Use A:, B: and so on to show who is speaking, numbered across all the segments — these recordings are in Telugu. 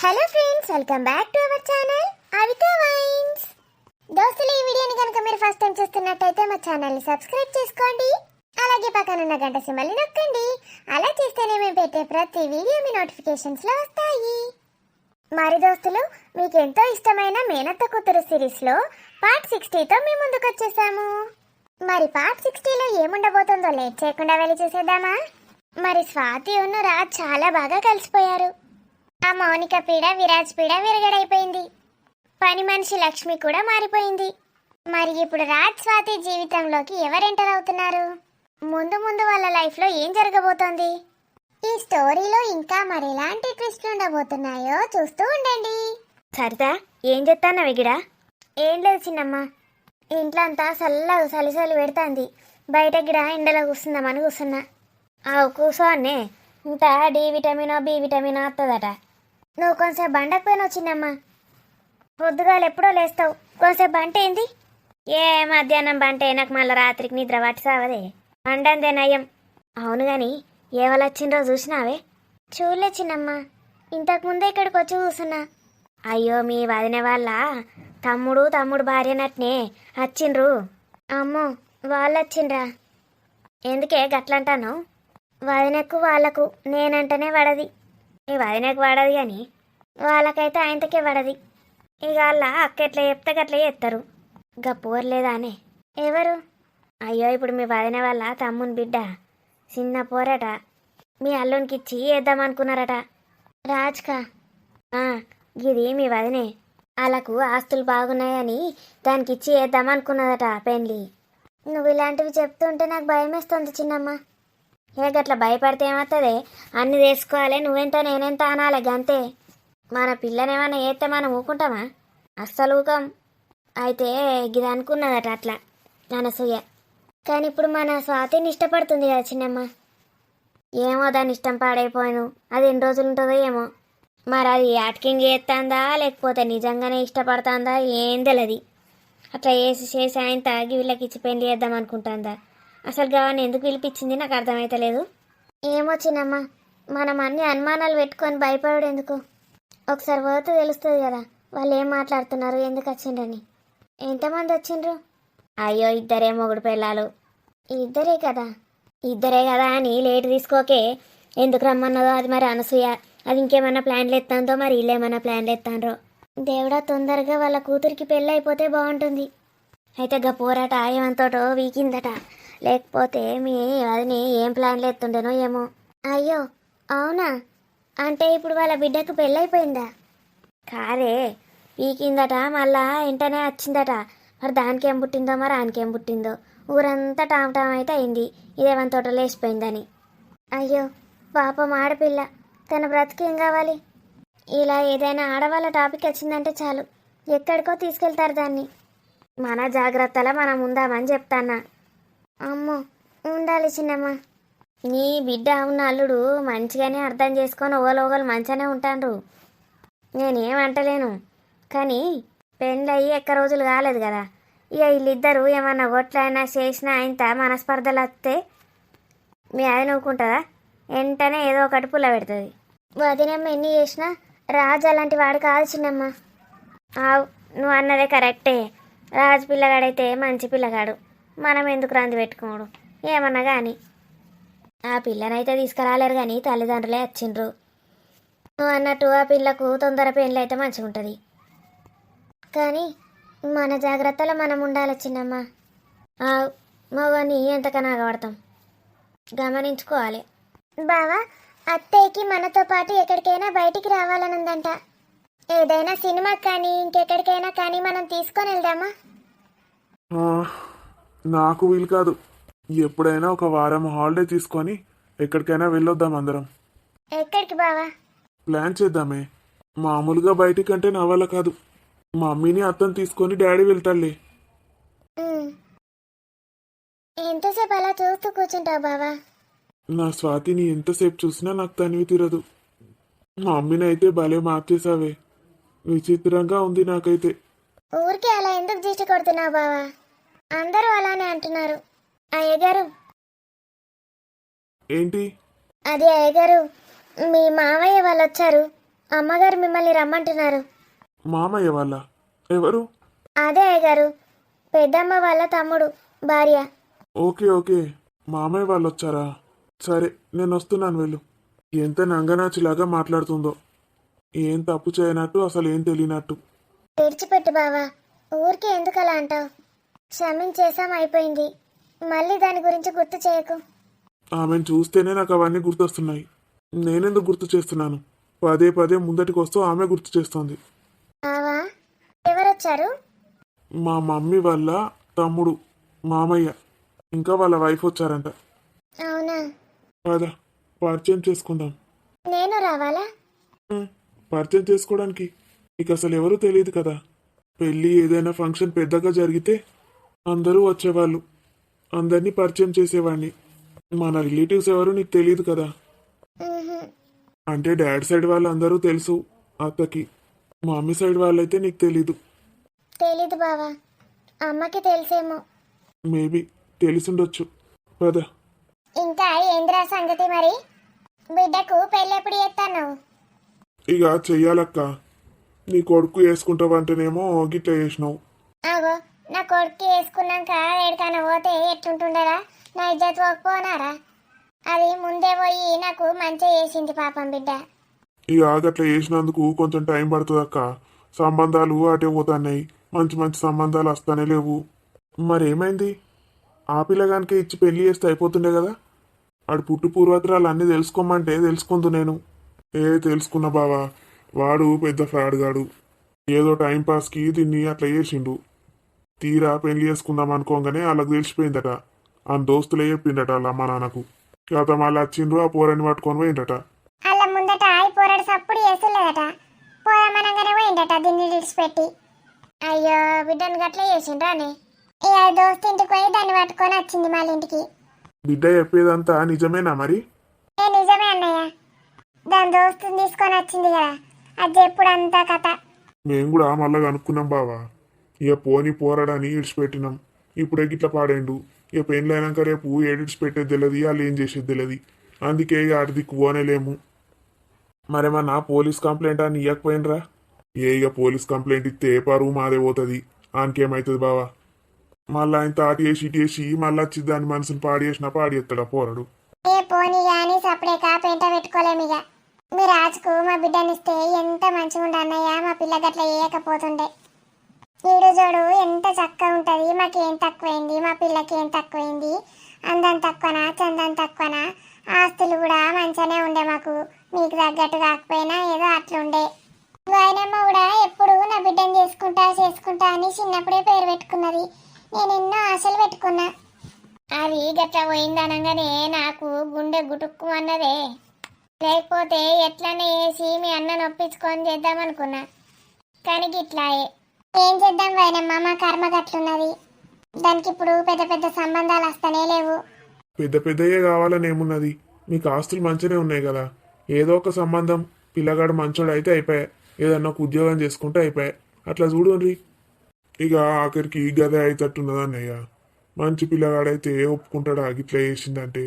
A: Hello friends, welcome back to our channel అవితా వైన్స్. దోస్తులు, ఈ వీడియోని కనుక మీరు ఫస్ట్ టైం చూస్తున్నట్టయితే మా ఛానల్ని సబ్స్క్రైబ్ చేసుకోండి. అలాగే పక్కన ఉన్న గంట సింబల్ని నొక్కండి. అలా చేస్తేనే మేము పెట్టే ప్రతి వీడియో మీ నోటిఫికేషన్స్లో వస్తాయి. మరి దోస్తులు, మీకు ఎంతో ఇష్టమైన మేనత్త కూతురు సిరీస్లో పార్ట్ 60తో మేము ముందుకు వచ్చేసాము. మరి పార్ట్ 60లో ఏముండబోతుందో లేట్ చేయకుండా వెళ్ళి చూసేద్దామా? మరి స్వాతి ఉన్న రాజ్ చాలా బాగా కలిసిపోయారు. ఆ మౌనిక పీడ విరాజ్ పీడ విరగడైపోయింది. పని మనిషి లక్ష్మి కూడా మారిపోయింది. మరి ఇప్పుడు రాజ్ స్వాతి జీవితంలోకి ఎవరు ఎంటర్ అవుతున్నారు? ముందు ముందు వాళ్ళ లైఫ్లో ఏం జరగబోతోంది? ఈ స్టోరీలో ఇంకా మరి ఎలాంటి ట్విస్ట్లు ఉండబోతున్నాయో చూస్తూ ఉండండి.
B: సరితా, ఏం చెప్తాను విగిడా?
A: ఏం లేదు చిన్నమ్మ, ఇంట్లో అంతా చల్లగా సలిసలి పెడుతుంది. బయట గిడ ఎండలో కూర్చుందామని కూర్చున్నా.
B: కూర్చోనే, ఇంత డి విటమిన్ బి విటమిన్ వస్తుందట.
A: నువ్వు కొంచెంసేపు బండకపోయినావు చిన్నమ్మ. పొద్దుగాలు ఎప్పుడో లేస్తావు, కొంచెంసేపు బంట ఏంది?
B: ఏ మధ్యాహ్నం బంటే నాకు మళ్ళీ రాత్రికి నిద్ర పట్టి సావదే. అండందే నయం. అవును గాని ఎవరు వచ్చిండ్రో చూసినావే?
A: చూడలే చిన్నమ్మ, ఇంతకు ముందే ఇక్కడికి వచ్చి కూర్చున్నా.
B: అయ్యో, మీ వదిన వాళ్ళ తమ్ముడు భార్యనట్నే వచ్చిండ్రు.
A: అమ్మో, వాళ్ళు వచ్చిండ్రా?
B: ఎందుకే గట్లంటాను?
A: వదినకు వాళ్ళకు నేనంటేనే పడది.
B: ఈ వదినకు పడదు కానీ
A: వాళ్ళకైతే ఆయనకే పడది.
B: ఇక వాళ్ళ అక్క ఎట్లా చెప్తే గట్లా చేస్తారు. పోర్లేదా అనే?
A: ఎవరు?
B: అయ్యో, ఇప్పుడు మీ వదిన వాళ్ళ తమ్ముని బిడ్డ చిన్న పోరట. మీ అల్లునికి ఇచ్చి వేద్దామనుకున్నారట.
A: రాజ్కా?
B: ఇది మీ వదినే. వాళ్ళకు ఆస్తులు బాగున్నాయని దానికి ఇచ్చి వేద్దామనుకున్నదట పెళ్ళి.
A: నువ్వు ఇలాంటివి చెప్తుంటే నాకు భయం వేస్తుంది చిన్నమ్మ.
B: ఏ గట్లా భయపడితే ఏమవుతుంది? అన్ని తెలుసుకోవాలి. నువ్వెంత నేనెంత అనాలి గంతే. మన పిల్లనేమన్నా చేస్తే మనం ఊకుంటామా? అస్సలు ఊకం. అయితే ఇది అనుకున్నదట అట్లా అనసూయ.
A: కానీ ఇప్పుడు మన స్వాతిని ఇష్టపడుతుంది కదా చిన్నమ్మ.
B: ఏమో, దాని ఇష్టం పాడైపోయాను. అది ఎన్ని రోజులు ఉంటుందో ఏమో. మరి అది యాక్టింగ్ చేస్తుందా లేకపోతే నిజంగానే ఇష్టపడుతుందా ఏం తెలియదు. అట్లా చేసి ఆయన తాగి వీళ్ళకి ఇచ్చి పెళ్లి చేద్దాం అనుకుంటుందా? అసలు గావని ఎందుకు పిలిపించింది నాకు అర్థమైతలేదు.
A: ఏమో చిన్నమ్మ, మనం అన్ని అనుమానాలు పెట్టుకొని భయపడు ఎందుకు? ఒకసారి పోతే తెలుస్తుంది కదా వాళ్ళు ఏం మాట్లాడుతున్నారు, ఎందుకు వచ్చిండ్రని. ఎంతమంది వచ్చిండ్రు?
B: అయ్యో, ఇద్దరే మొగుడు పిల్లలు.
A: ఇద్దరే కదా?
B: ఇద్దరే కదా అని లేట్ తీసుకోకే. ఎందుకు రమ్మన్నదో అది మరి అనసూయ. అది ఇంకేమన్నా ప్లాన్లు ఎత్తాందో మరి వీళ్ళేమన్నా ప్లాన్లు ఎత్తాండ్రో.
A: దేవుడా, తొందరగా వాళ్ళ కూతురికి పెళ్ళి అయిపోతే బాగుంటుంది.
B: అయితే పోరాట ఏమంతోటో వీకిందట. లేకపోతే మీ అదిని ఏం ప్లాన్లు ఎత్తుండేనో ఏమో.
A: అయ్యో అవునా? అంటే ఇప్పుడు వాళ్ళ బిడ్డకు పెళ్ళైపోయిందా?
B: కారే, వీకిందట. మళ్ళా వెంటనే వచ్చిందట. మరి దానికి ఏం పుట్టిందో మరి ఆయనకేం పుట్టిందో. ఊరంతా టామ్ అయితే అయింది ఇదేమంతోట లేచిపోయిందని.
A: అయ్యో పాపం, ఆడపిల్ల, తన బ్రతికేం కావాలి? ఇలా ఏదైనా ఆడవాళ్ళ టాపిక్ వచ్చిందంటే చాలు ఎక్కడికో తీసుకెళ్తారు దాన్ని.
B: మన జాగ్రత్తలో మనం ఉందామని చెప్తాన్నా.
A: అమ్మో, ఉండాలి చిన్నమ్మ.
B: నీ బిడ్డ ఉన్న అల్లుడు మంచిగానే అర్థం చేసుకొని ఒకరు మంచిగానే ఉంటాండ్రు. నేనేమంటలేను, కానీ పెళ్ళయి ఎక్క రోజులు కాలేదు కదా. ఇక వీళ్ళిద్దరూ ఏమన్నా గొట్లైనా చేసినా ఇంత మనస్పర్ధలు వస్తే మీ అది నవ్వుకుంటుందా? వెంటనే ఏదో ఒకటి పుల్ల పెడుతుంది.
A: వదినమ్మ ఎన్ని చేసినా రాజు అలాంటి వాడు కాదు చిన్నమ్మ.
B: నువ్వు అన్నదే కరెక్టే. రాజు పిల్లగాడైతే మంచి పిల్లగాడు. మనం ఎందుకు రంది పెట్టుకోడు? ఏమన్నా కానీ ఆ పిల్లనైతే తీసుకురాలేరు కానీ తల్లిదండ్రులే వచ్చిండ్రు. నువ్వు అన్నట్టు ఆ పిల్లకు తొందర పెళ్ళి అయితే మంచిగా ఉంటుంది.
A: కానీ మన జాగ్రత్తలో మనం ఉండాలి చిన్నమ్మ.
B: మగని ఎంతకన్నా ఆగబడతాం, గమనించుకోవాలి.
A: బావా, అత్తయ్యకి మనతో పాటు ఎక్కడికైనా బయటికి రావాలనుందంట. ఏదైనా సినిమా కానీ ఇంకెక్కడికైనా కానీ మనం తీసుకొని వెళ్దామా?
C: నాకు వీలు కాదు. ఎప్పుడైనా ఒక వారం హాలిడే తీసుకొని ఎక్కడికైనా వెళ్ళొద్దాం అందరం.
A: ఎక్కడికి బావా?
C: ప్లాన్ చేద్దామే. మామూలుగా బయటికంటే నా వల్ల కాదు. మమ్మీని అత్తని తీసుకొని డాడీ వెళ్తాడులే.
A: ఎంతసేపు అలా చూస్తూ కూర్చుంటావు బావా?
C: నా స్వాతిని ఎంతసేపు చూసినా నాకు తనివి తీరదు. మా మమ్మీని అయితే భలే మార్చేసావే. విచిత్రంగా ఉంది నాకైతే.
A: ఊరికే అలా ఎందుకు దిష్టి కొడుతున్నావు బావా? అందరూ అలానే అంటున్నారు. అయ్యగారు.
C: ఏంటి?
A: అది అయ్యగారు, మీ మావయ్య వాళ్ళు వచ్చారు. అమ్మగారు మిమ్మల్ని రమ్మంటున్నారు.
C: మామయ్య వాళ్ళ ఎవరు?
A: అదే అయ్యగారు, పెద్దమ్మ వాళ్ళ తమ్ముడు భార్య.
C: ఓకే ఓకే, మామయ్య వాళ్ళు వచ్చారా? సరే నేను వస్తున్నాను వెళ్ళు. ఎంత నంగనాచిలాగా మాట్లాడుతుందో, ఏం తప్పు చేయనట్టు, అసలు ఏం తెలియనట్టు.
A: విడిచిపెట్టు బావా, ఊరికే ఎందుకు అలా అంటావు? క్షమించేసాం, అయిపోయింది. మళ్ళీ దాని గురించి గుర్తు చేయకు.
C: ఆమెను చూస్తేనే నాకు అవన్నీ గుర్తొస్తున్నాయి. నేనెందుకు గుర్తు చేస్తున్నాను? పదే పదే ముందటికి వస్తూ ఆమె గుర్తు చేస్తోంది.
A: బావా, ఎవరొచ్చారు?
C: మా మమ్మీ వాళ్ళ తమ్ముడు మామయ్య, ఇంకా వాళ్ళ వైఫ్ వచ్చారంట.
A: అవునా?
C: పద పరిచయం చేసుకుందాం.
A: నేను రావాలా?
C: పరిచయం చేసుకోవడానికి నీకు అసలు ఎవరు తెలియదు కదా. పెళ్ళి ఏదైనా ఫంక్షన్ పెద్దగా జరిగితే అందరూ వచ్చేవాళ్ళు, అందరినీ పరిచయం చేసేవాడిని. మన రిలేటివ్స్ ఎవరు నీకు తెలియదు కదా.
A: ఉహుం.
C: అంటే డాడ్ సైడ్ వాళ్ళు అందరూ తెలుసు అత్తకి, మమ్మీ సైడ్ వాళ్ళైతే నీకు తెలీదు.
A: తెలీదు బావా, అమ్మకి తెలిసేమో.
C: మేబీ తెలిసుండొచ్చు. పద.
A: ఇంకా ఏంద్రా సంగతి మరి? బిడ్డకు పెళ్ళెప్పుడు చేస్తాను?
C: ఇక చెయ్యాలక్క. నీ కొడుకు వేసుకుంటావంటేనేమో గిట్ల చేసినావు.
A: ఆగో, నా కొడుకు వేసుకున్నాక ఎక్కడికైనా పోతే ఎట్లుంటుండరా? నా ఇజ్జత్ పోకపోనారా? అది ముందే పోయి నాకు మంచిగా చేసింది పాపం బిడ్డ.
C: ఇక గట్ల చేసినందుకు కొంచెం టైం పడుతుంది అక్క. సంబంధాలు అటే పోతున్నాయి, మంచి మంచి సంబంధాలు వస్తానే లేవు. మరేమైంది? ఆ పిల్లగానికి ఇచ్చి పెళ్లి చేస్తే అయిపోతుండే కదా. ఆడు పుట్టు పూర్వత్రాలు అన్నీ తెలుసుకోమంటే తెలుసుకుందు నేను. తెలుసుకున్నా బావా, వాడు పెద్ద ఫ్రాడ్ గాడు. ఏదో టైం పాస్కి దీన్ని అట్లా చేసిండు. తీరా పెళ్లి చేసుకుందాం అనుకోగానే వాళ్ళకి తెలిసిపోయిందట. ఆ దోస్తులే చెప్పిండట వాళ్ళ అమ్మ నాన్నకు. గత మళ్ళీ వచ్చిండ్రు, ఆ పోరని పట్టుకొని పోయిండట.
A: అలా ముందట పోరాడు సప్పుడు చేసలేదట, పోదామనగానే పోయిందట దీన్ని విడిచిపెట్టి. అయ్యో, బిడ్డను గట్ల చేసిండ్రానే. ఇక దోస్తు ఇంటికి పోయి దాన్ని పట్టుకొని వచ్చింది మళ్ళీ ఇంటికి.
C: బిడ్డ చెప్పేదంతా నిజమేనా మరి?
A: నిజమే అన్నయ్య, దాని దోస్తుని తీసుకొని వచ్చింది కదా, అది చెప్పుడంతా కథ.
C: మేము కూడా మళ్ళా కనుక్కున్నాం బావా. ఇక పోని పోరాడని ఇడిచిపెట్టినాం. ఇప్పుడే గిట్ల పాడేండు. ఇక పెళ్ళైనాక రేపు ఏడిడ్స్ పెట్టేది తెలియదు, వాళ్ళు ఏం చేసేది తెలియదు. అందుకే ఇక అటు దిక్కు పోనేలేము. మరేమన్నా పోలీస్ కంప్లైంట్ అని ఇవ్వకపోయినరా? ఇక పోలీస్ కంప్లైంట్ ఇస్తే పరువు మాదే పోతుంది. ఆయనకేమవుతుంది బావా? మళ్ళీ ఆయన తాటి వేసి ఇటు వేసి మళ్ళీ వచ్చి దాని మనసుని పాడి చేసినా పాడి ఎత్తాడా పోరాడు.
A: ఏ పోనీ గాని సపరేక పెంట పెట్టుకోలేము. ఇక మీ రాజుకు మా బిడ్డనిస్తే ఎంత మంచిగా ఉండే అన్నయ్య, మా పిల్ల గట్ల వేయకపోతుండే. ఈడు జోడు ఎంత చక్కగా ఉంటుంది, మాకేం తక్కువైంది, మా పిల్లకి ఏం తక్కువైంది, అందం తక్కువనా చందం తక్కువనా, ఆస్తులు కూడా మంచిగానే ఉండే మాకు, మీకు తగ్గట్టు కాకపోయినా ఏదో అట్లుండే. వాయనమ్మ కూడా ఎప్పుడు నా బిడ్డను చేసుకుంటా అని చిన్నప్పుడే పేరు పెట్టుకున్నది. నేను ఎన్నో ఆశలు పెట్టుకున్నా. అది గట్ల పోయిందనగానే నాకు గుండె గుటుక్కు అన్నదే. లేకపోతే ఎట్లనే వేసి మీ అన్నను ఒప్పించుకొని చేద్దామనుకున్నా, కానీ గిట్లాయే. ఏం చేద్దాం వైనమ్మ, మా కర్మ గట్లున్నది. దానికి ఇప్పుడు పెద్ద పెద్ద సంబంధాలు వస్తానే లేవు.
C: పెద్ద పెద్దయే కావాలని ఏమున్నది? మీకు ఆస్తులు మంచిగానే ఉన్నాయి కదా. ఏదో ఒక సంబంధం, పిల్లగాడు మంచోడు అయితే అయిపోయా, ఏదన్నా ఒక ఉద్యోగం చేసుకుంటే అయిపోయా. అట్లా చూడండి. ఇక ఆఖరికి గదే అయితట్టున్నది అన్నయ్య. మంచి పిల్లగాడైతే ఒప్పుకుంటాడా గిట్లా చేసిందంటే?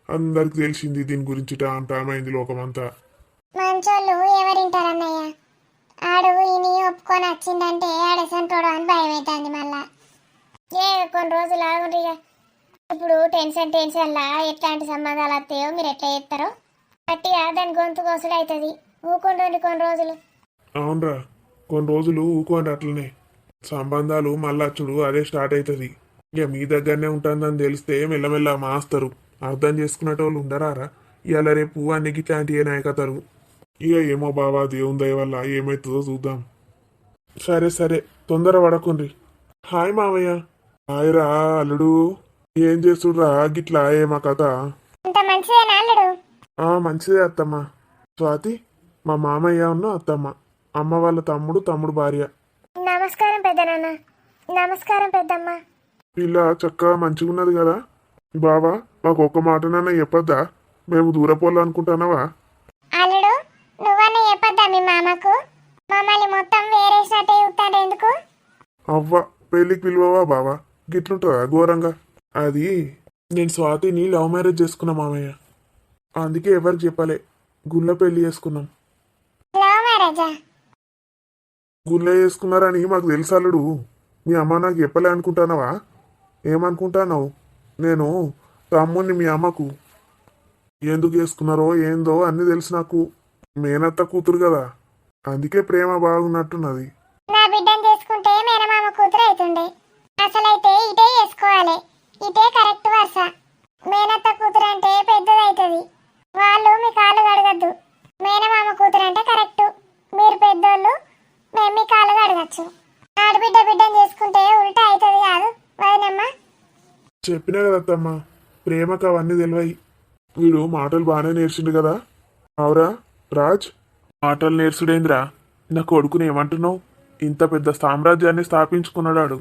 C: అందరికి తెలిసింది దీని గురించి, టామైంది లోకమంతా.
A: మంచోళ్ళు ఎవరింటారన్నయ్య? ఆడు ఈయన ఒప్పుకొని వచ్చిందంటే ఆడసంటోడు అని భయం అవుతుంది. మళ్ళా కొన్ని రోజులు ఆగుండ్రు. ఇక ఇప్పుడు టెన్షన్లా ఎట్లాంటి సంబంధాలు వస్తాయో మీరు ఎట్లా చేస్తారో గట్టిగా దాని గొంతు కోసుడు అవుతుంది. ఊకుండండి కొన్ని రోజులు.
C: అవునరా, కొన్ని రోజులు ఊకోండి. అట్లనే సంబంధాలు మళ్ళచ్చుడు అదే స్టార్ట్ అవుతుంది. ఇక మీ దగ్గరనే ఉంటుందని తెలిస్తే మెల్లమెల్ల మాస్తారు. అర్థం చేసుకునేటోళ్ళు ఉండరారా? ఇవాళ రేపు అన్నికి ఇట్లాంటివే నాయకతారు. ఇక ఏమో బావా, దేవుని దయ వల్ల ఏమవుతుందో చూద్దాం. సరే సరే, తొందర పడకుండ్రి. హాయ్ మావయ్య. హాయ్ రా అల్లుడు. ఏం చేస్తుడ్రా గిట్లా ఏమా కథ?
A: ఇంత మంచిదేనా అల్లుడు?
C: మంచిదే అత్తమ్మ. స్వాతి మా మామయ్య ఉన్న అత్తమ్మ, అమ్మ వాళ్ళ తమ్ముడు భార్య.
A: నమస్కారం పెద్దనాన్న. నమస్కారం పెద్దమ్మ.
C: పిల్ల చక్కగా మంచిగున్నది కదా. బావా, మాకు ఒక్క మాటనన్నా చెప్పొద్దా? మేము దూరపోళ్ళు అనుకుంటున్నావా?
A: అల్లుడు, నువ్వన్నా చెప్పొద్దా మీ మామకు? మమ్మల్ని మొత్తం వేరేసినట్టే చూస్తాడు ఎందుకు?
C: అవ్వ, పెళ్ళికి పిలువవా బావా? గిట్లుంటుందా ఘోరంగా? అది నేను స్వాతిని లవ్ మ్యారేజ్ చేసుకున్నా మామయ్య. అందుకే ఎవరికి చెప్పలే, గుళ్ళ పెళ్లి చేసుకున్నాం.
A: లవ్ రాజా.
C: గుళ్ళే చేసుకున్నారని మాకు తెలుసు అల్లుడు. మీ అమ్మ నాకు చెప్పలే అనుకుంటానవా? ఏమనుకుంటానవు? నేను తమ్ముణ్ణి మీ అమ్మకు. ఎందుకు చేసుకున్నారో ఏందో అన్నీ తెలుసు నాకు. మేనత్త కూతురు కదా, అందుకే ప్రేమ బాగున్నట్టున్నది.
A: నా బిడ్డను చేసుకుంటే మేనమామ కూతురు అవుతుండే. అసలైతే ఇటే చేసుకోవాలి, ఇటే కరెక్ట్ వరుస. మేనత్త కూతురు అంటే పెద్దదవుతుంది, వాళ్ళు మీ కాళ్ళు కడగద్దు. మేనమామ కూతురు అంటే కరెక్ట్, మీరు పెద్దోళ్ళు, మేము మీ కాళ్ళు కడగచ్చు. ఆడబిడ్డ బిడ్డను చేసుకుంటే ఉల్టా అవుతుంది కాదు వదినమ్మా?
C: చెప్పినా కదా అత్తమ్మ, ప్రేమకు అవన్నీ తెలివాయి. వీడు మాటలు బాగానే నేర్చిండు కదా. అవురా రాజ్, మాటలు నేర్చుడేంద్రా? నా కొడుకుని ఏమంటున్నావు? ఇంత పెద్ద సామ్రాజ్యాన్ని స్థాపించుకున్నాడు.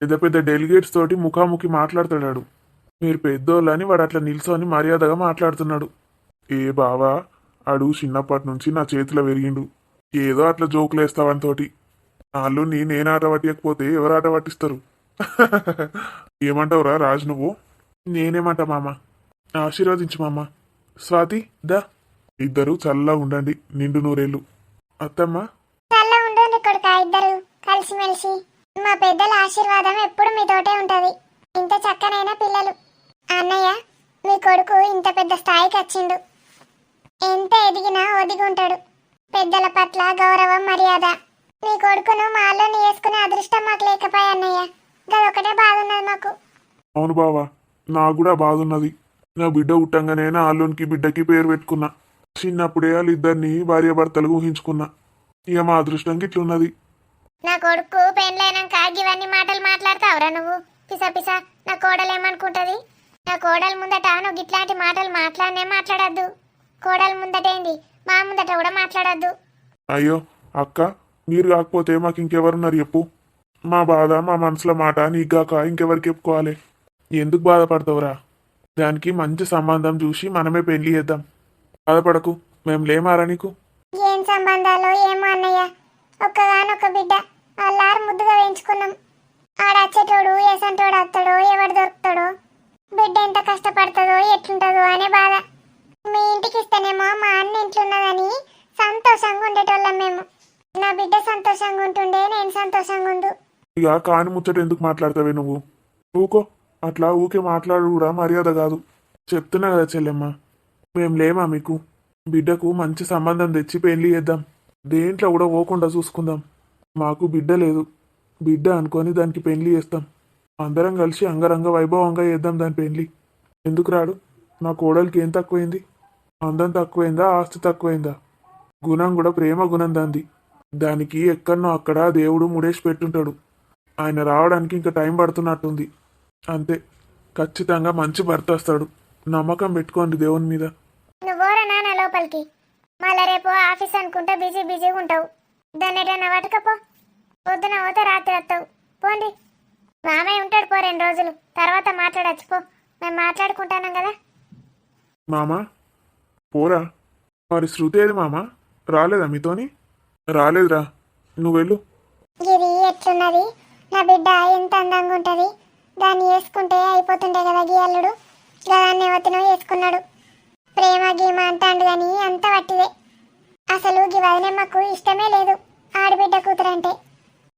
C: పెద్ద పెద్ద డెలిగేట్స్ తోటి ముఖాముఖి మాట్లాడుతున్నాడు. మీరు పెద్దోళ్ళని వాడు అట్లా నిల్చొని మర్యాదగా మాట్లాడుతున్నాడు. ఏ బావా, అడు చిన్నప్పటి నుంచి నా చేతిలో పెరిగిండు. ఏదో అట్లా జోకులు వేస్తావనితోటి. వాళ్ళు నేను ఆట పట్టియకపోతే ఎవరు ఆట పట్టిస్తారు? ఏమంటావురా రాజ్ నువ్వు? నేనేమంటా మామ, ఆశీర్వదించు మామ. స్వాతి దా, ఇద్దరు చల్లగా ఉండండి, నిండు నూరేళ్ళు. అత్తమ్మ
A: చల్ల ఉండండి కొడుక, ఇద్దరు కలిసిమెలిసి. మా పెద్దల ఆశీర్వాదం ఎప్పుడు మీతోటే ఉంటది. ఇంత చక్కనైన పిల్లలు. అన్నయ్య, మీ కొడుకు ఇంత పెద్ద స్థాయికి వచ్చిండు. ఎంత ఎదిగినా ఒదిగుంటాడు. పెద్దల పట్ల గౌరవం, మర్యాద. నీ కొడుకును మాలోని వేసుకునే అదృష్టం మాకు లేకపోయా అన్నయ్య. గదొకటే బాధ ఉన్నది మాకు.
C: అవును బావా, నాకు కూడా బాధ ఉన్నది. నా బిడ్డ పుట్టంగానే నా అల్లునికి బిడ్డకి పేరు పెట్టుకున్నా. చిన్నప్పుడే వాళ్ళిద్దరిని భార్యాభర్తలు ఊహించుకున్నా. ఇక మా అదృష్టం గిట్లున్నది.
A: నా కొడుకు పెళ్ళైనాక ఇవన్నీ మాటలు మాట్లాడతావురా నువ్వు? పిసా పిసా, నా కోడలు ఏమనుకుంటది? నా కోడలు ముందట నువ్వు ఇట్లాంటి మాటలు మాట్లాడద్దు. కోడలు ముందటేంది, మా ముందట కూడా మాట్లాడద్దు.
C: అయ్యో అక్క, మీరు కాకపోతే మాకు ఇంకెవరున్నారు చెప్పు? మా బాధ, మా మనసులో మాట నీగాక ఇంకెవరికి చెప్పుకోవాలి? ఎందుకు బాధపడతావురా? దానికి మంచి సంబంధం చూసి మనమే పెళ్లి చేద్దాం. బాధపడకు, మేము లేమారా నీకు?
A: ఏం సంబంధాలు ఏమో అన్నయ్య. ఒక్కగానొక్క బిడ్డ, అల్లారు ముద్దుగా వేయించుకున్నాం. ఆడచ్చేటోడు ఏసంటోడు అత్తడో, ఎవడు దొరుకుతాడో, బిడ్డ ఎంత కష్టపడుతుందో ఎట్లుంటుందో అనే బాధ. మీ ఇంటికి ఇస్తేనేమో మా అన్న ఇంట్లున్నదని సంతోషంగా ఉండేటోళ్ళం మేము. నా బిడ్డ సంతోషంగా ఉంటుండే, నేను సంతోషంగా ఉండు.
C: ఇక కాని ముచ్చట ఎందుకు మాట్లాడతావే నువ్వు? ఊకో, అట్లా ఊకే మాట్లాడు కూడా మర్యాద కాదు. చెప్తున్నా కదా చెల్లెమ్మ, మేము లేమా మీకు? బిడ్డకు మంచి సంబంధం తెచ్చి పెళ్లి చేద్దాం. దేంట్లో కూడా పోకుండా చూసుకుందాం. మాకు బిడ్డ లేదు, బిడ్డ అనుకొని దానికి పెళ్లి చేస్తాం. అందరం కలిసి అంగరంగ వైభవంగా చేద్దాం దాని పెళ్లి. ఎందుకు రాడు? నా కోడలికి ఏం తక్కువైంది? అందం తక్కువైందా, ఆస్తి తక్కువైందా? గుణం కూడా ప్రేమ గుణం దాంది. దానికి ఎక్కడనో అక్కడ దేవుడు ముడేసి పెట్టుంటాడు. ఆయన రావడానికి ఇంకా టైం పడుతున్నట్టుంది. అంతే, ఖచ్చితంగా మంచి భర్త వస్తాడు. నమ్మకం పెట్టుకోండి దేవుని మీద.
A: నువ్వోరా నాన్న లోపలికి. మళ్ళా రేపు ఆఫీస్ అనుకుంటా బిజీగా ఉంటావు. దాన్ని ఎటన్నా పట్టుకపో. పొద్దున పోతే రాత్రి వస్తావు. పోండి, మామయ్య ఉంటాడు పో 2 రోజులు, తర్వాత మాట్లాడచ్చు పో. మేము మాట్లాడుకుంటానం కదా.
C: మామా పోరా. మరి శృతి ఏది మామా? రాలేదా మీతోని? రాలేదురా, నువ్వు వెళ్ళు.
A: ఇది ఎట్లున్నది? నా బిడ్డ ఎంత అందంగా ఉంటది. దాన్ని వేసుకుంటే అయిపోతుండే కదా గీయల్లుడు. దాన్ని ఎవతినో వేసుకున్నాడు. ప్రేమ గీమ అంటాడు కానీ అంత వట్టిదే. అసలు గీ వదినమ్మకు ఇష్టమే లేదు ఆడబిడ్డ కూతురంటే.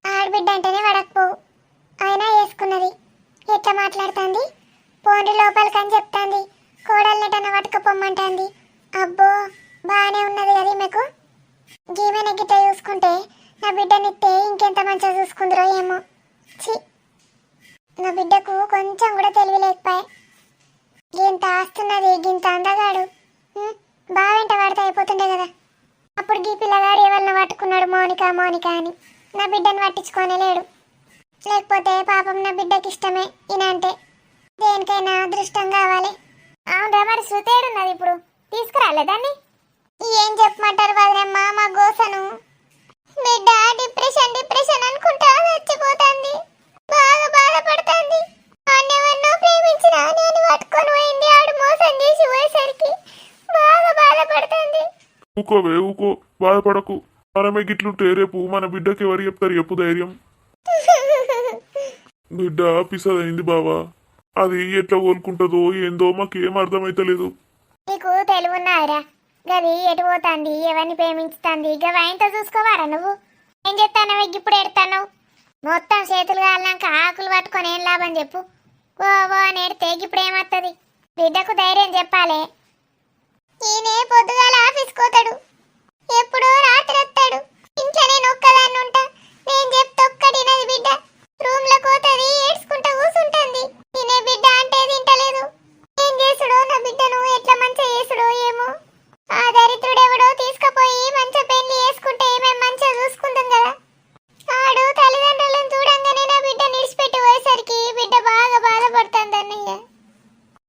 A: ఆడబిడ్డ అంటేనే వడకపోవు, అయినా వేసుకున్నది. ఎట్లా మాట్లాడుతుంది? పోండి లోపలికి అని చెప్తాంది. కోడల్నిటన్న పట్టుకుపోమ్మంటాంది. అబ్బో, బాగానే ఉన్నది కదా మీకు. గీమెన గిట్ట చూసుకుంటే నా బిడ్డనిస్తే ఇంకెంత మంచిగా చూసుకుందరో ఏమో. ఛీ, నా బిడ్డకు కొంచెం కూడా తెలివి లేకపోయా. గింత ఆస్తున్నది, గింత అందగాడు. బావెంట వాడితే అయిపోతుండే కదా. అప్పుడు గీ పిల్లగాడు ఎవరిని పట్టుకున్నాడు, మౌనిక అని. నా బిడ్డను పట్టించుకోనే లేడు. లేకపోతే పాపం నా బిడ్డకి ఇష్టమే ఈయన అంటే. దేనికైనా అదృష్టం కావాలి. అవునరా, మరి శృతేడున్నది ఇప్పుడు? తీసుకురాలే దాన్ని? ఏం చెప్పమంటారు వదినమ్మ మా గోసను? బిడ్డ డిప్రెషన్ అనుకుంటా చచ్చిపోతుంది. బాగా బాధపడుతుంది. అన్నెవన్నో ప్రేమించిన నేను పట్టుకొని పోయింది. ఆడు మోసం చేసి పోయేసరికి బాగా బాధపడుతుంది.
C: ఊకోవే ఊకో, బాధపడకు. మనమే గిట్లుంటే రేపు మన బిడ్డకి ఎవరు చెప్తారు చెప్పు ధైర్యం? బిడ్డ పిసదైంది బావా. అది ఎట్లా కోలుకుంటుందో ఏందో మాకేం అర్థమైతలేదు.
A: నీకు తెలివున్నారా? గది ఎటు పోతాంది ఎవరిని ప్రేమించుతాంది ఇక వాయింతో చూసుకోవారా నువ్వు ఏం చెప్తానో ఇప్పుడు ఎడతాను మొత్తం చేతులు కాలినాక ఆకులు పట్టుకొని ఏం లాభం చెప్పు ఓ ఓ అని ఎడితే ఇప్పుడు ఏమవుతుంది బిడ్డకు ధైర్యం చెప్పాలి ఈయనే పొద్దుగాల ఆఫీస్కి పోతాడు ఎప్పుడో రాత్రి వస్తాడు ఇంట్లో నేను ఒక్కదాన్ని ఉంటా నేను చెప్తే ఒక్కడినది బిడ్డ రూమ్ లో పోతుంది ఏడ్చుకుంటా కూసుంటుంది తినే బిడ్డ అంటే తింటలేదు ఏం చేసుడో నా బిడ్డను ఎట్లా మంచిగా చేసుడో ఏమో ఆ దరిద్రుడెవడో తీసుకుపోయి మంచిగా పెళ్లి చేసుకుంటే మేము మంచిగా చూసుకుంటాం కదా ఆడు తల్లిదండ్రులను చూడంగానే నా బిడ్డ నిడిచిపెట్టి పోయేసరికి బిడ్డ బాగా బాధపడుతుంది అన్నయ్య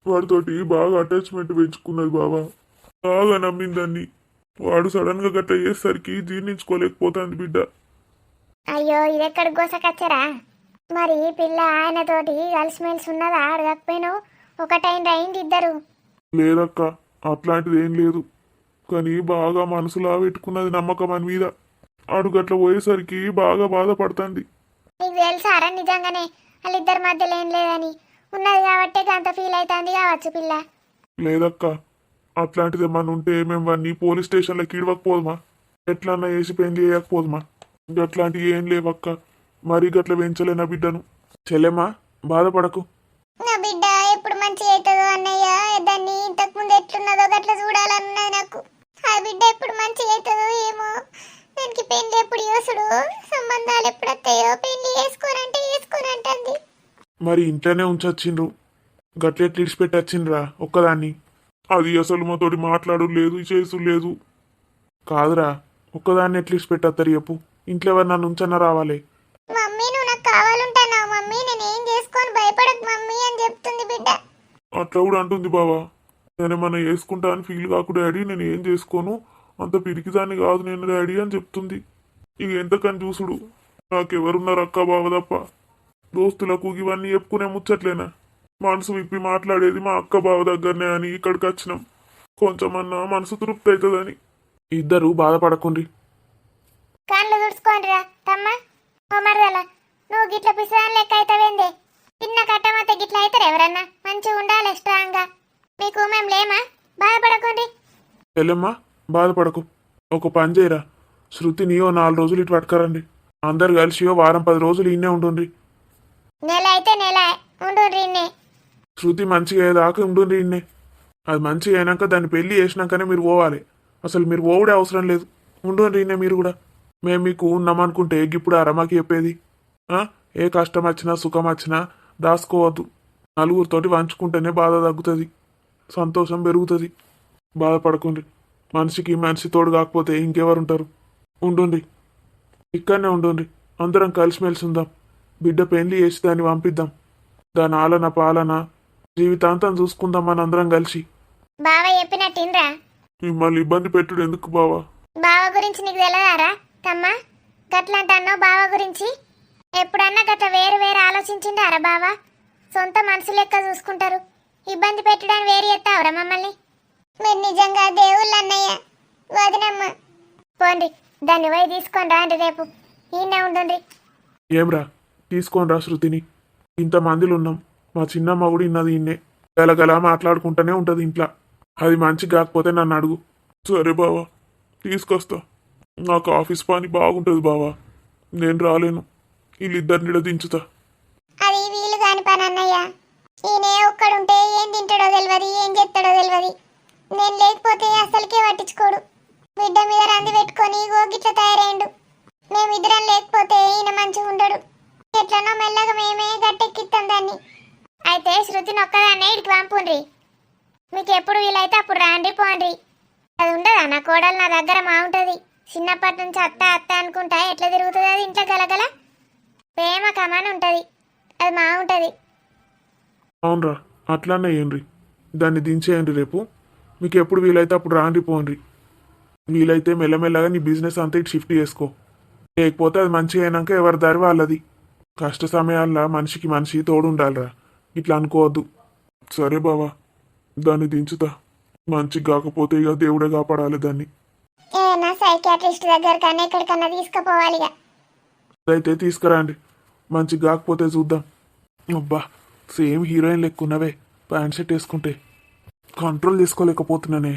C: వాడితోటి బాగా అటాచ్మెంట్ పెంచుకున్నది బావా బాగా నమ్మిందాన్ని వాడు సడన్ గా గట్ట చేసేసరికి జీర్ణించుకోలేకపోతుంది బిడ్డ.
A: అయ్యో ఇదెక్కడ గోసకచ్చరా మరి పిల్ల ఆయనతోటి కలిసిమెలిసి ఉన్నదా అడగకపోయినావు ఒకటైన అయింది ఇద్దరు
C: లేదక్క అట్లాంటిది ఏం లేదు కానీ బాగా మనసులా పెట్టుకున్నది నమ్మకం అని మీద ఆడు గట్ల పోయేసరికి బాగా బాధపడుతుంది.
A: నీకు తెలుసారా నిజంగానే వాళ్ళిద్దరి మధ్యలో ఏం లేదని ఉన్నది కాబట్టి అంత ఫీల్ అవుతుంది కావచ్చు పిల్ల
C: లేదక్క అట్లాంటిది ఏమన్నా ఉంటే మేము వాడిని పోలీస్ స్టేషన్లోకి ఇడవకపోదుమా ఎట్లన్నా వేసి పెళ్లి చేయకపోదుమా అట్లాంటివి ఏం లేవక్క మరీ గట్ల పెంచలే నా బిడ్డను. చెల్లెమ్మా బాధపడకు
A: నా బిడ్డ ఎప్పుడు మంచిగా అవుతుందో అన్నయ్య దాన్ని ఇంతకు ముందు ఎట్లున్నదో గట్ల చూడాలన్నది నాకు ఆ బిడ్డ ఎప్పుడు మంచిగా అవుతుందో ఏమో దానికి పెళ్లి ఎప్పుడు చేసుడు సంబంధాలు ఎప్పుడు వస్తాయో పెళ్లి వేసుకోనంటుంది
C: మరి ఇంట్లోనే ఉంచొచ్చిండ్రు గట్లెట్లు ఇడిచిపెట్టి వచ్చిండ్రా ఒక్కదాన్ని అది అసలు మాతోటి మాట్లాడు లేదు చేసుడు లేదు కాదురా ఒక్కదాన్ని ఎట్లా ఇడిచిపెట్టేస్తారు చెప్పు ఇంట్లో ఎవరు నన్ను ఉంచన్నా రావాలి.
A: మమ్మీ నువ్వు నాకు కావాలంటున్నావు మమ్మీ నేను ఏం చేసుకొని భయపడకు మమ్మీ అని చెప్తుంది బిడ్డ
C: అట్లా కూడా అంటుంది బావా నేనేమన్నా వేసుకుంటా అని ఫీల్ కాకు డాడీ నేను ఏం చేసుకోను అంత పిరికిదాన్ని కాదు నేను డాడీ అని చెప్తుంది. ఇక ఎంతకని చూసుడు నాకెవరున్నారు అక్క బావ తప్ప దోస్తులకు ఇవన్నీ చెప్పుకునే ముచ్చట్లేనా మనసు విప్పి మాట్లాడేది మా అక్క బావ దగ్గరనే అని ఇక్కడికి వచ్చినాం కొంచెమన్నా మనసు తృప్తి అవుతుందని. ఇద్దరు బాధపడకుండ్రి
A: కాళ్ళు తుడుచుకోండిరా తమ్మ ఓ మరదల నువ్వు గిట్ల పిసదాని లెక్క అవుతావేందే చిన్న కట్టమతే గిట్ల అవుతారు ఎవరన్నా మంచిగా ఉండాలి స్ట్రాంగ్గా మీకు మేము లేమా బాధపడకండి.
C: చెల్లెమ్మా బాధపడకు ఒక పని చేయరా శృతిని ఓ 4 రోజులు ఇటు పట్టుకరండి అందరు కలిసి ఓ వారం 10 రోజులు ఇన్నే ఉంటుండ్రి.
A: నెల అయితే నెల ఉండుండ్రి ఇన్నే
C: శృతి మంచిగా అయ్యేదాకా ఉంటుండ్రి ఇన్నే అది మంచిగా అయినాక దాన్ని పెళ్లి చేసినాకనే మీరు పోవాలి అసలు మీరు పోవుడే అవసరం లేదు ఉంటుండ్రి ఇన్నే మీరు కూడా మేము మీకు ఉన్నామనుకుంటే ఇప్పుడు అరమాకి చెప్పేది ఏ కష్టం వచ్చినా సుఖం వచ్చినా దాచుకోవద్దు నలుగురితోటి వంచుకుంటేనే బాధ తగ్గుతుంది సంతోషం పెరుగుతుంది. బాధపడకండి మనిషికి మనిషి తోడు కాకపోతే ఇంకెవరు ఉంటారు ఉండండి ఇక్కడనే ఉండండి అందరం కలిసిమెలిసి ఉందాం బిడ్డ పెళ్లి చేసి దాన్ని పంపిద్దాం దాని ఆలన పాలన జీవితాంతం చూసుకుందాం మన అందరం కలిసి.
A: బావ చెప్పినట్టిన్రా
C: మిమ్మల్ని ఇబ్బంది పెట్టుడు ఎందుకు బావా
A: బావ గురించి నీకు తెలియదారా తమ్మ గట్లంటన్నో బావ గురించి ఎప్పుడన్నా గట్ల వేరు వేరు ఆలోచించిండారా బావ సొంత మనసు లెక్క చూసుకుంటారు ఇబ్బంది పెట్టడానికి వేరు ఎత్తావురా మమ్మల్ని మీరు నిజంగా దేవుళ్ళు అన్నయ్య వదినమ్మ పోండి దాన్ని పోయి తీసుకొని రాండి రేపు ఈయనే ఉండండి.
C: ఏమ్రా తీసుకోనరా శృతిని ఇంతమందిలో ఉన్నాం మా చిన్నమ్మ కూడా ఇన్నది ఇన్నే గలగల మాట్లాడుకుంటూనే ఉంటుంది ఇంట్లో అది మంచి కాకపోతే నన్ను అడుగు. సరే బావా తీసుకొస్తా నాకు ఆఫీస్ పని బాగుంటుంది బావా నేను రాలేను వీళ్ళిద్దరిని దించుతా.
A: అది వీలు కాని పని అన్నయ్య ఈయనే ఒక్కడుంటే ఏం తింటాడో తెలియదు ఏం చేస్తాడో తెలియదు నేను లేకపోతే అసలుకే పట్టించుకోడు బిడ్డ మీద రంది పెట్టుకొని గోగిట్ల తయారైండు మేమిద్దరం లేకపోతే ఈయన మంచిగా ఉండడు ఎట్లనో మెల్లగా మేమే గట్టెక్కిస్తాం దాన్ని. అయితే శృతిని ఒక్కదాన్నే ఇడికి పంపుండ్రి మీకు ఎప్పుడు వీలైతే అప్పుడు రాండి పోండి అది ఉండదా నా కోడలు నా దగ్గర బాగుంటుంది చిన్నప్పటి నుంచి అత్త అత్త అనుకుంటా ఎట్లా తిరుగుతుంది అది ఇంట్లో గలగల ప్రేమ కమాన్ ఉంటుంది అది బాగుంటుంది.
C: అవునరా అట్లానే ఏండ్రి దాన్ని దించేయండి రేపు మీకు ఎప్పుడు వీలైతే అప్పుడు రాండి పోండి వీలైతే మెల్లమెల్లగా నీ బిజినెస్ అంతా ఇటు షిఫ్ట్ చేసుకో లేకపోతే అది మంచిగా అయినాక ఎవరి దారి వాళ్ళది కష్ట సమయాల్లో మనిషికి మనిషి తోడు ఉండాలిరా ఇట్లా అనుకోవద్దు. సరే బావా దాన్ని దించుతా మంచిగా కాకపోతే ఇక దేవుడే కాపాడాలి దాన్ని.
A: ఏదైనా సైకియాట్రిస్ట్ దగ్గర కన్నా ఎక్కడికన్నా తీసుకుపోవాలి
C: అయితే తీసుకురండి మంచిగా కాకపోతే చూద్దాం. అబ్బా సేమ్ హీరోయిన్ లెక్కున్నవే ప్యాంట్ షర్ట్ వేసుకుంటే కంట్రోల్ చేసుకోలేకపోతున్నానే.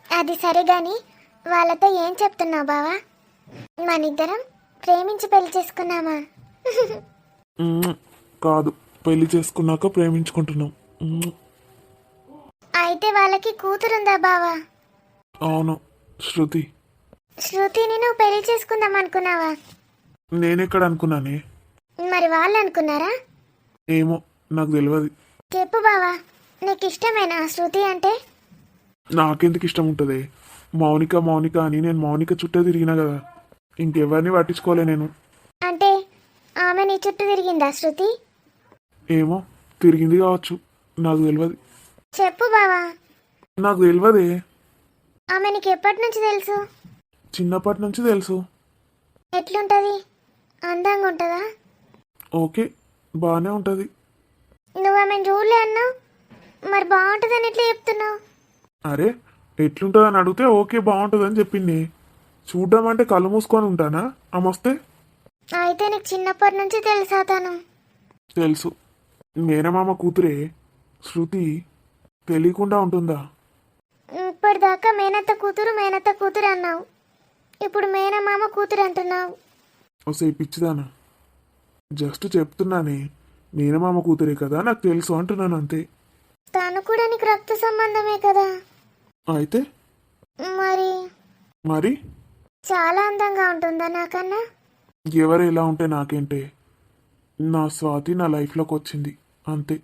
A: అది సరే గాని వాళ్ళతో ఏం చెప్తున్నావు బావా? మనిద్దరం ప్రేమించి పెళ్లి చేసుకున్నామా?
C: మ్మ్. కాదు, పెళ్లి చేసుకున్నాక ప్రేమించుకుంటున్నాం. మ్మ్.
A: అయితే వాళ్ళకి కూతురుందా బావా?
C: అవును, శృతి.
A: శృతిని నువ్వు పెళ్లి చేసుకుందాం అనుకున్నావా?
C: నేనెక్కడ అనుకున్నానే?
A: మరి వాళ్ళు అనుకున్నారా?
C: ఏమో, నాకు తెలియదు.
A: చెప్పు బావా, నీకు ఇష్టమేనా శృతి అంటే?
C: నాకెందుకు ఇష్టం ఉంటుంది? మౌనిక మౌనిక అని నేను మౌనిక చుట్టే తిరిగినా కదా, ఇంకెవరిని పట్టించుకోలే నేను.
A: అంటే ఆమె నీ చుట్టూ తిరిగిందా శృతి?
C: ఏమో, తిరిగింది కావచ్చు, నాకు తెలియదు.
A: చెప్పు బావా.
C: నాకు తెలియదే.
A: ఆమె నీకు ఎప్పటి నుంచి తెలుసు?
C: చిన్నప్పటి నుంచి తెలుసు.
A: ఎట్లుంటది? అందంగా ఉంటుందా?
C: ఓకే, బాగానే ఉంటుంది.
A: నువ్వు ఆమెను చూడలే అన్నావు, మరి బాగుంటుందని ఎట్లా చెప్తున్నావు?
C: అరే, ఎట్లుంటుందని అడిగితే ఓకే బాగుంటుందని చెప్పింది. చూడ్డం అంటే కళ్ళు మూసుకొని ఉంటానా ఆమె వస్తే?
A: అయితే నీకు చిన్నప్పటి నుంచి తెలుసా తను?
C: తెలుసు. మేనమామ కూతురే శృతి, తెలియకుండా ఉంటుందా?
A: ఇప్పటిదాకా మేనత్త కూతురు అన్నావు, ఇప్పుడు మేనమామ కూతురు అంటున్నావు.
C: వస్తే పిచ్చిదానా, జస్ట్ చెప్తున్నానే. మేనమామ కూతురే కదా, నాకు తెలుసు అంటున్నాను అంతే.
A: తను కూడా నీకు రక్త సంబంధమే కదా?
C: అయితే
A: మరి
C: మరి
A: చాలా అందంగా ఉంటుందా నాకన్నా?
C: ఎవరు ఎలా ఉంటే నాకేంటే? నా స్వాతి నా లైఫ్లోకి వచ్చింది అంతే.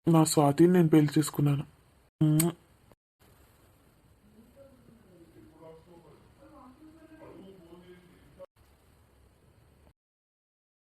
C: నా స్వాతిని నేను పెళ్లి చేసుకున్నాను.